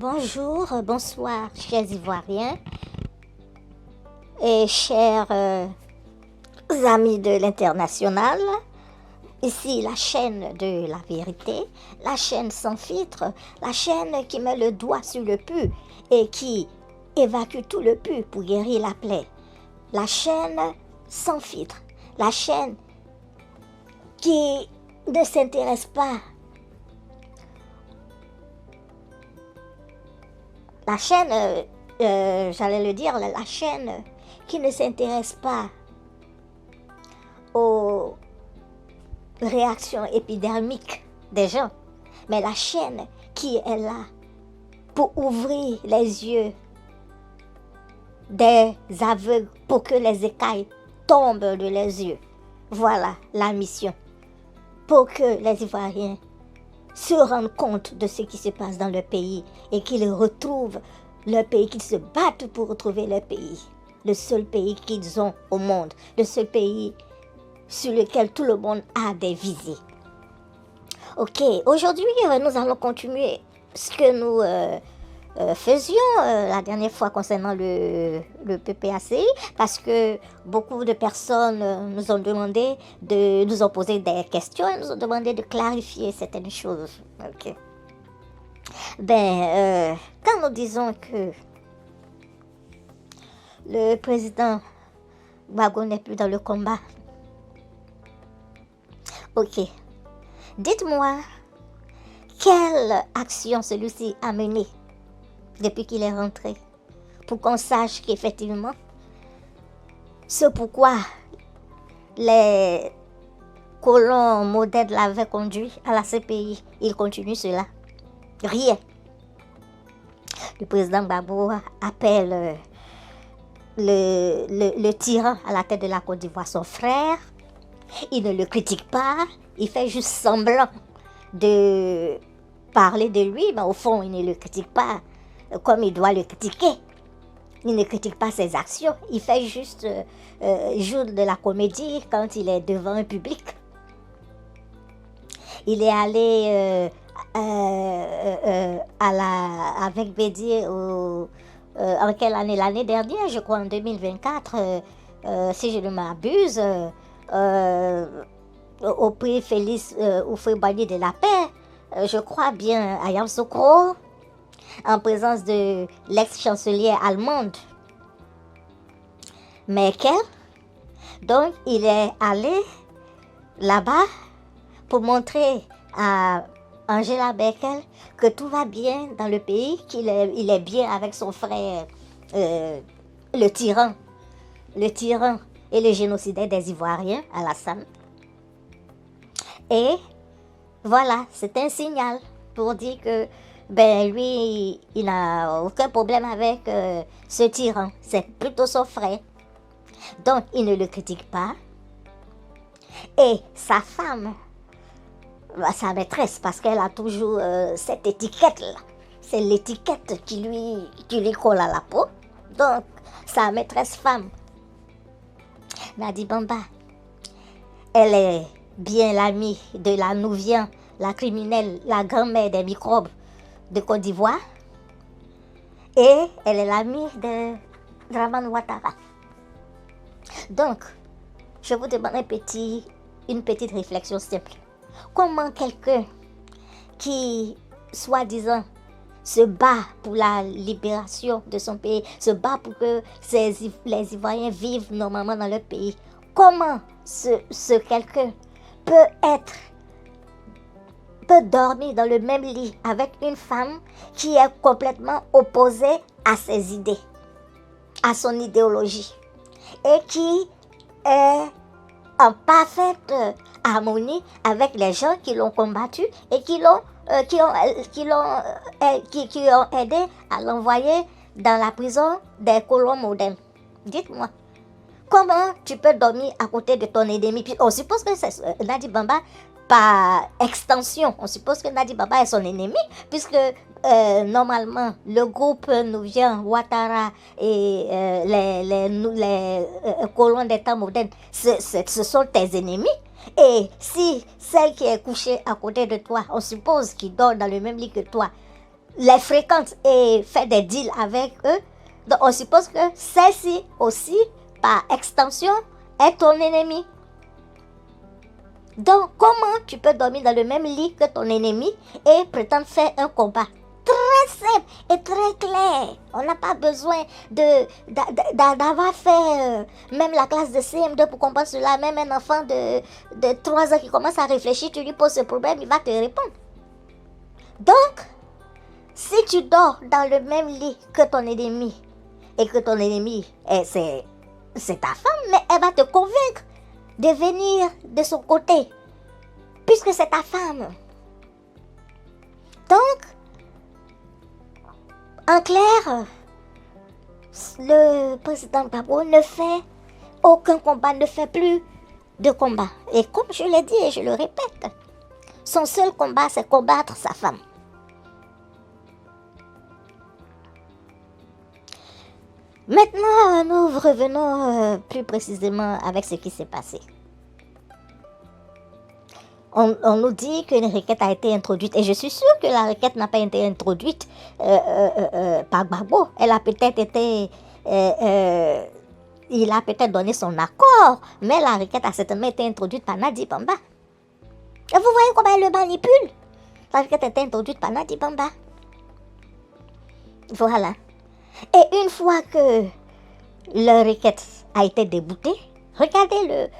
Bonjour, bonsoir, chers Ivoiriens et chers amis de l'international. Ici la chaîne de la vérité, la chaîne sans filtre, la chaîne qui met le doigt sur le pu et qui évacue tout le pu pour guérir la plaie. La chaîne sans filtre, la chaîne qui ne s'intéresse pas. La chaîne, j'allais le dire, la chaîne qui ne s'intéresse pas aux réactions épidermiques des gens, mais la chaîne qui est là pour ouvrir les yeux des aveugles pour que les écailles tombent de leurs yeux. Voilà la mission. Pour que les Ivoiriens se rendent compte de ce qui se passe dans leur pays et qu'ils retrouvent leur pays, qu'ils se battent pour retrouver leur pays. Le seul pays qu'ils ont au monde, le seul pays sur lequel tout le monde a des visées. Ok, aujourd'hui nous allons continuer ce que nous faisions la dernière fois concernant le PPACI, parce que beaucoup de personnes nous ont demandé nous ont posé des questions et nous ont demandé de clarifier certaines choses. Ok. Quand nous disons que le président Gbagbo n'est plus dans le combat, ok, dites-moi quelle action celui-ci a menée depuis qu'il est rentré, pour qu'on sache qu'effectivement, ce pourquoi les colons modernes l'avaient conduit à la CPI, il continue cela. Rien. Le président Gbagbo appelle le tyran à la tête de la Côte d'Ivoire son frère. Il ne le critique pas, il fait juste semblant de parler de lui, mais au fond, il ne le critique pas comme il doit le critiquer. Il ne critique pas ses actions, il fait juste jour de la comédie quand il est devant un public. Il est allé avec Bédier en quelle année? L'année dernière, je crois en 2024, si je ne m'abuse, au prix Félix Houphouët-Boigny de la paix, je crois bien à Yamoussoukro, en présence de l'ex-chancelière allemande Merkel. Donc, il est allé là-bas pour montrer à Angela Merkel que tout va bien dans le pays, qu'il est bien avec son frère, le tyran et le génocidaire des Ivoiriens, Alassane. Et voilà, c'est un signal pour dire que lui, il n'a aucun problème avec ce tyran. C'est plutôt son frère. Donc, il ne le critique pas. Et sa femme, sa maîtresse, parce qu'elle a toujours cette étiquette-là. C'est l'étiquette qui lui colle à la peau. Donc, sa maîtresse femme, Nadi Bamba, elle est bien l'amie de la Nouvian, la criminelle, la grand-mère des microbes de Côte d'Ivoire. Et elle est l'amie de Dramane Ouattara. Donc, je vous demande une petite réflexion simple. Comment quelqu'un qui, soi-disant, se bat pour la libération de son pays, se bat pour que les Ivoiriens vivent normalement dans leur pays, comment ce quelqu'un peut dormir dans le même lit avec une femme qui est complètement opposée à ses idées, à son idéologie, et qui est en parfaite harmonie avec les gens qui l'ont combattu et qui ont aidé à l'envoyer dans la prison des colons modernes. Dites-moi, comment tu peux dormir à côté de ton ennemi? Puis on suppose que c'est Nadi Bamba, par extension, on suppose que Nadi Bamba est son ennemi, puisque normalement, le groupe Nouvian, Ouattara et les colons des temps modernes, ce sont tes ennemis. Et si celle qui est couchée à côté de toi, on suppose qu'il dort dans le même lit que toi, les fréquente et fait des deals avec eux, donc on suppose que celle-ci aussi, par extension, est ton ennemi. Donc, comment tu peux dormir dans le même lit que ton ennemi et prétendre faire un combat? Très simple et très clair. On n'a pas besoin d'avoir fait même la classe de CM2 pour comprendre cela. Même un enfant de 3 ans qui commence à réfléchir, tu lui poses ce problème, il va te répondre. Donc, si tu dors dans le même lit que ton ennemi, et que ton ennemi, c'est ta femme, mais elle va te convaincre de venir de son côté, puisque c'est ta femme. Donc, en clair, le président Gbagbo ne fait aucun combat, ne fait plus de combat. Et comme je l'ai dit et je le répète, son seul combat, c'est combattre sa femme. Maintenant, nous revenons plus précisément avec ce qui s'est passé. On nous dit qu'une requête a été introduite, et je suis sûre que la requête n'a pas été introduite par Gbagbo. Elle a peut-être été... il a peut-être donné son accord, mais la requête a certainement été introduite par Nadi Bamba. Et vous voyez comment elle le manipule? La requête a été introduite par Nadi Bamba. Voilà. Et une fois que la requête a été déboutée, regardez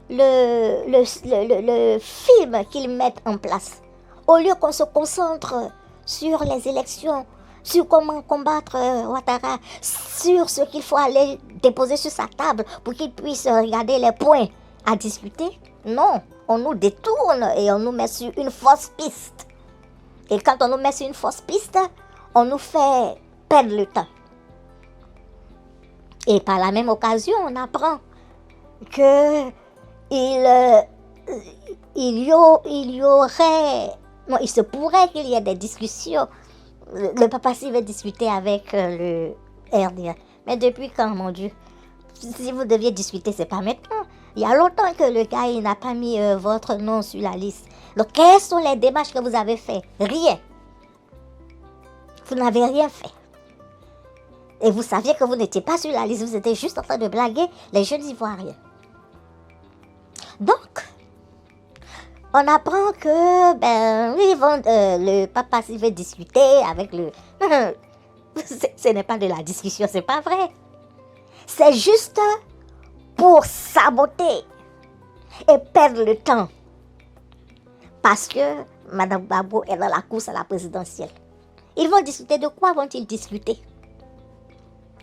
le film qu'ils mettent en place. Au lieu qu'on se concentre sur les élections, sur comment combattre Ouattara, sur ce qu'il faut aller déposer sur sa table pour qu'il puisse regarder les points à discuter, non, on nous détourne et on nous met sur une fausse piste. Et quand on nous met sur une fausse piste, on nous fait perdre le temps. Et par la même occasion, on apprend que il se pourrait qu'il y ait des discussions. Le papa s'il veut discuter avec le RDA. Mais depuis quand, mon Dieu? Si vous deviez discuter, c'est pas maintenant. Il y a longtemps que le gars il n'a pas mis votre nom sur la liste. Donc, quelles sont les démarches que vous avez faites? Rien. Vous n'avez rien fait. Et vous saviez que vous n'étiez pas sur la liste, vous étiez juste en train de blaguer les jeunes Ivoiriens. Donc, on apprend que le papa s'il veut discuter avec le... ce n'est pas de la discussion, c'est pas vrai. C'est juste pour saboter et perdre le temps. Parce que Mme Gbagbo est dans la course à la présidentielle. Ils vont discuter de quoi vont-ils discuter?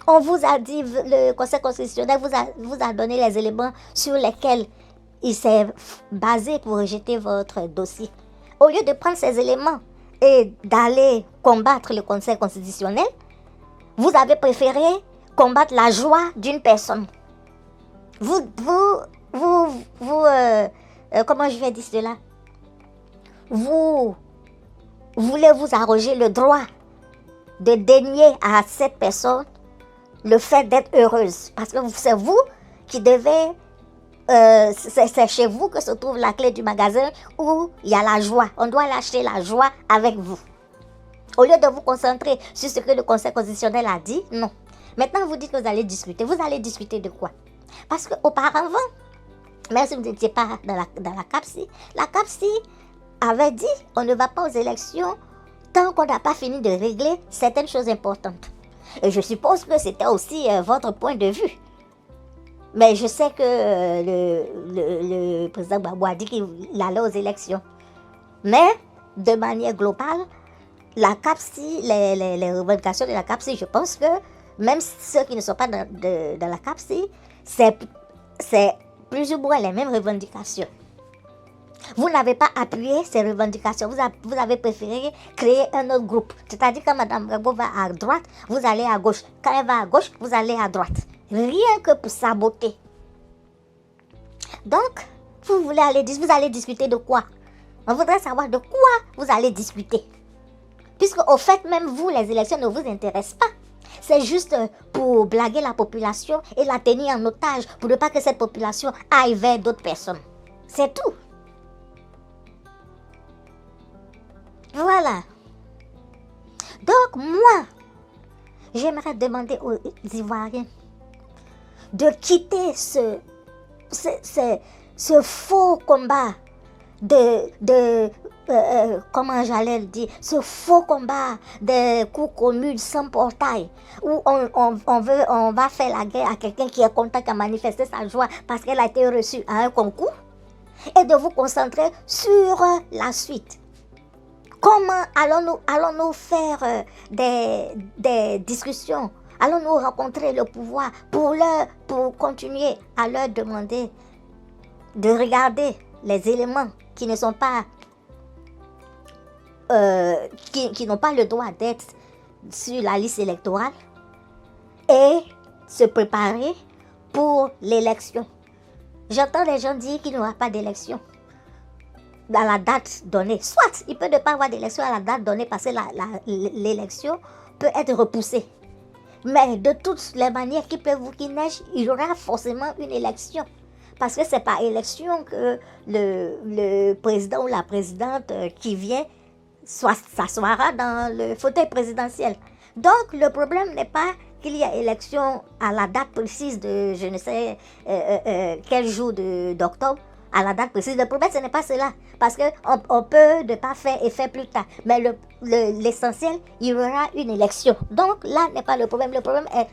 On vous a dit, le Conseil constitutionnel vous a donné les éléments sur lesquels il s'est basé pour rejeter votre dossier. Au lieu de prendre ces éléments et d'aller combattre le Conseil constitutionnel, vous avez préféré combattre la joie d'une personne. Comment je vais dire cela? Vous voulez vous arroger le droit de dénier à cette personne le fait d'être heureuse. Parce que c'est vous qui devez... c'est chez vous que se trouve la clé du magasin où il y a la joie. On doit lâcher la joie avec vous. Au lieu de vous concentrer sur ce que le Conseil constitutionnel a dit, non. Maintenant, vous dites que vous allez discuter. Vous allez discuter de quoi? Parce qu'auparavant, même si vous n'étiez pas dans la CAPSI, la CAPSI avait dit on ne va pas aux élections tant qu'on n'a pas fini de régler certaines choses importantes. Et je suppose que c'était aussi votre point de vue. Mais je sais que le président Gbagbo a dit qu'il allait aux élections. Mais, de manière globale, la CAPSI, les revendications de la CAPSI, je pense que même ceux qui ne sont pas dans la CAPSI, c'est plus ou moins les mêmes revendications. Vous n'avez pas appuyé ces revendications. Vous avez préféré créer un autre groupe. C'est-à-dire quand Mme Gbagbo va à droite, vous allez à gauche. Quand elle va à gauche, vous allez à droite. Rien que pour saboter. Donc, vous allez discuter de quoi? On voudrait savoir de quoi vous allez discuter. Puisque au fait, même vous, les élections ne vous intéressent pas. C'est juste pour blaguer la population et la tenir en otage pour ne pas que cette population aille vers d'autres personnes. C'est tout. Voilà. Donc moi, j'aimerais demander aux Ivoiriens de quitter ce faux combat comment j'allais le dire, ce faux combat de cours communes sans portail, où on va faire la guerre à quelqu'un qui est content, qui a manifesté sa joie parce qu'elle a été reçue à un concours, et de vous concentrer sur la suite. Comment allons-nous faire des discussions? Allons-nous rencontrer le pouvoir pour continuer à leur demander de regarder les éléments qui ne sont pas qui n'ont pas le droit d'être sur la liste électorale et se préparer pour l'élection. J'entends les gens dire qu'il n'y aura pas d'élection à la date donnée. Soit il peut ne pas avoir d'élection à la date donnée parce que l'élection peut être repoussée. Mais de toutes les manières qu'il pleuve ou qu'il neige, il y aura forcément une élection. Parce que c'est par élection que le président ou la présidente qui vient s'assoira dans le fauteuil présidentiel. Donc le problème n'est pas qu'il y a élection à la date précise de je ne sais quel jour d'octobre, à la date précise. Le problème, ce n'est pas cela. Parce qu'on peut ne pas faire et faire plus tard. Mais l'essentiel, il y aura une élection. Donc là n'est pas le problème. Le problème est,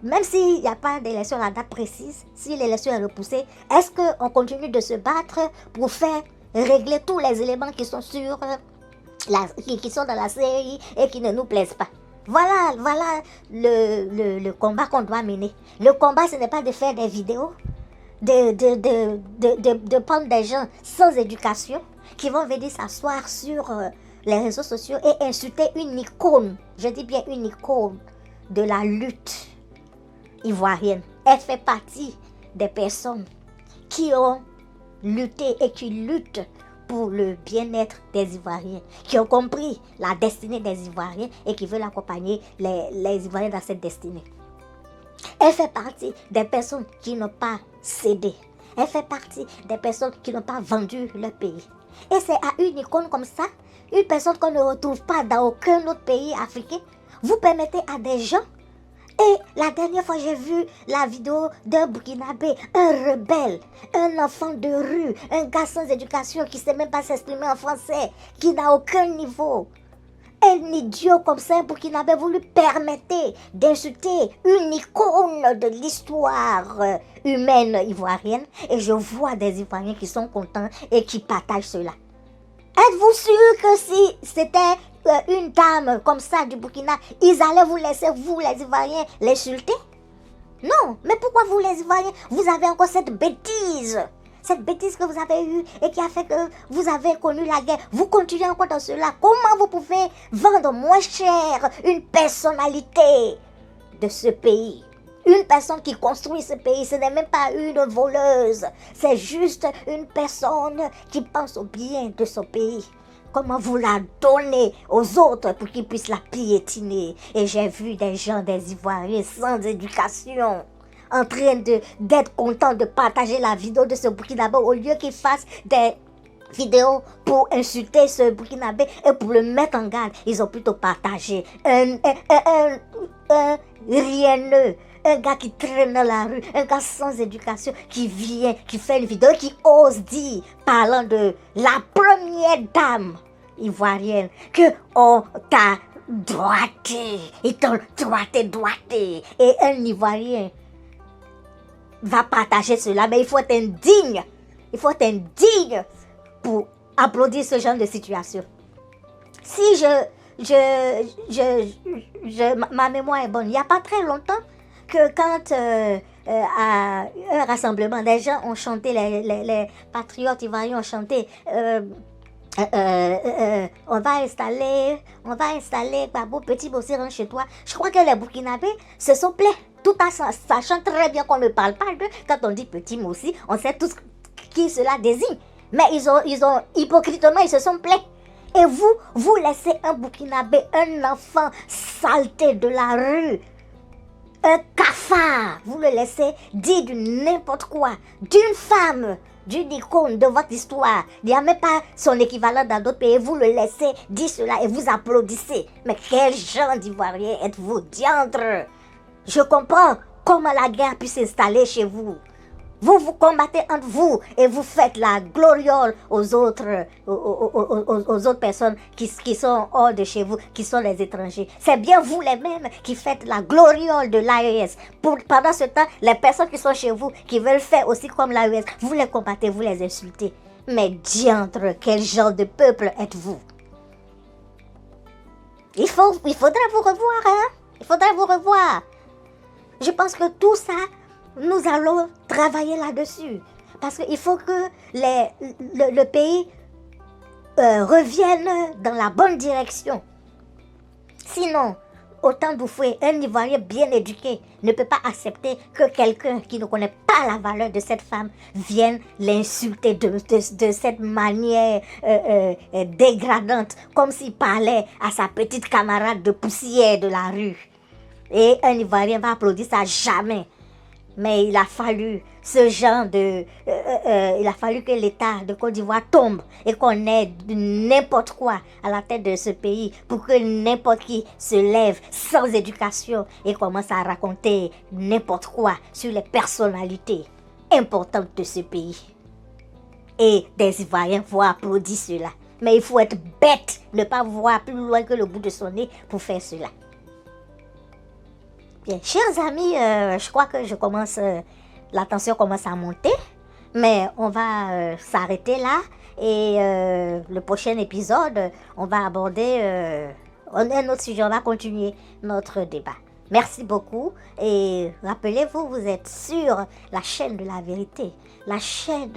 même s'il n'y a pas d'élection à la date précise, si l'élection est repoussée, est-ce qu'on continue de se battre pour faire régler tous les éléments qui sont qui sont dans la série et qui ne nous plaisent pas? Voilà le combat qu'on doit mener. Le combat, ce n'est pas de faire des vidéos, de prendre des gens sans éducation qui vont venir s'asseoir sur les réseaux sociaux et insulter une icône, je dis bien une icône de la lutte ivoirienne. Elle fait partie des personnes qui ont lutté et qui luttent pour le bien-être des Ivoiriens, qui ont compris la destinée des Ivoiriens et qui veulent accompagner les Ivoiriens dans cette destinée. Elle fait partie des personnes qui n'ont pas cédé. Elle fait partie des personnes qui n'ont pas vendu leur pays. Et c'est à une icône comme ça, une personne qu'on ne retrouve pas dans aucun autre pays africain, vous permettez à des gens. Et la dernière fois, j'ai vu la vidéo d'un Burkinabé, un rebelle, un enfant de rue, un gars sans éducation qui ne sait même pas s'exprimer en français, qui n'a aucun niveau. Un idiot comme ça, un Burkinabé, vous lui permettez d'insulter une icône de l'histoire humaine ivoirienne. Et je vois des Ivoiriens qui sont contents et qui partagent cela. Êtes-vous sûr que si c'était une dame comme ça du Burkina, ils allaient vous laisser, vous les Ivoiriens, l'insulter? Non, mais pourquoi vous les Ivoiriens, vous avez encore cette bêtise que vous avez eue et qui a fait que vous avez connu la guerre, vous continuez encore dans cela. Comment vous pouvez vendre moins cher une personnalité de ce pays? Une personne qui construit ce pays, ce n'est même pas une voleuse. C'est juste une personne qui pense au bien de son pays. Comment vous la donnez aux autres pour qu'ils puissent la piétiner? Et j'ai vu des gens, des Ivoiriens sans éducation, en train d'être contents de partager la vidéo de ce Burkinabé au lieu qu'ils fassent des vidéos pour insulter ce Burkinabé et pour le mettre en garde. Ils ont plutôt partagé un rieneux, un gars qui traîne dans la rue, un gars sans éducation qui vient, qui fait une vidéo, qui ose dire, parlant de la première dame ivoirienne, que on t'a droité, ils t'ont droité. Et un Ivoirien va partager cela, mais il faut être indigne. Il faut être indigne pour applaudir ce genre de situation. Si ma mémoire est bonne, il n'y a pas très longtemps que quand à un rassemblement, des gens ont chanté, les patriotes ivoiriens ont chanté on va installer Babou, petit bossé, rentre chez toi. Je crois que les Burkinabés se sont plaints, tout en sachant très bien qu'on ne parle pas d'eux. Quand on dit petit Moussi, on sait tous qui cela désigne. Mais ils ont hypocritement, ils se sont plaints. Et vous laissez un Burkinabé, un enfant saleté de la rue, un cafard, vous le laissez dire du n'importe quoi, d'une femme d'une icône de votre histoire. Il n'y a même pas son équivalent dans d'autres pays. Vous le laissez dire cela et vous applaudissez. Mais quel genre d'Ivoirien êtes-vous, diantre? Je comprends comment la guerre puisse s'installer chez vous. Vous vous combattez entre vous et vous faites la gloriole aux autres personnes qui sont hors de chez vous, qui sont les étrangers. C'est bien vous les mêmes qui faites la gloriole de l'AES. Pendant ce temps, les personnes qui sont chez vous, qui veulent faire aussi comme l'AES, vous les combattez, vous les insultez. Mais diantre, quel genre de peuple êtes-vous? Il faudra vous revoir, hein? Il faudra vous revoir. Je pense que tout ça, nous allons travailler là-dessus. Parce qu'il faut que le pays revienne dans la bonne direction. Sinon, autant d'Oufoué, un Ivoirien bien éduqué ne peut pas accepter que quelqu'un qui ne connaît pas la valeur de cette femme vienne l'insulter de cette manière dégradante, comme s'il parlait à sa petite camarade de poussière de la rue. Et un Ivoirien va applaudir ça jamais. Mais il a fallu ce genre de... il a fallu que l'État de Côte d'Ivoire tombe et qu'on ait n'importe quoi à la tête de ce pays pour que n'importe qui se lève sans éducation et commence à raconter n'importe quoi sur les personnalités importantes de ce pays. Et des Ivoiriens vont applaudir cela. Mais il faut être bête, ne pas voir plus loin que le bout de son nez pour faire cela. Bien, chers amis, je crois que la tension commence à monter, mais on va s'arrêter là et le prochain épisode, on va aborder un autre sujet, on va continuer notre débat. Merci beaucoup et rappelez-vous, vous êtes sur la chaîne de la vérité, la chaîne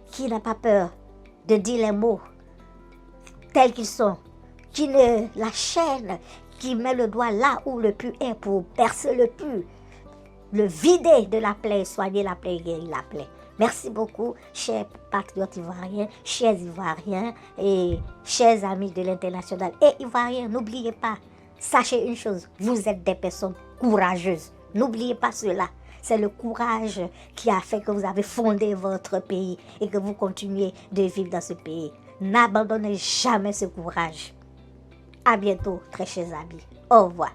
qui n'a pas peur de dire les mots tels qu'ils sont, la chaîne qui met le doigt là où le pu est pour percer le pu, le vider de la plaie, soigner la plaie, guérir la plaie. Merci beaucoup, chers patriotes ivoiriens, chers Ivoiriens et chers amis de l'international. Et Ivoiriens, n'oubliez pas, sachez une chose, vous êtes des personnes courageuses. N'oubliez pas cela. C'est le courage qui a fait que vous avez fondé votre pays et que vous continuez de vivre dans ce pays. N'abandonnez jamais ce courage. À bientôt, très chers amis. Au revoir.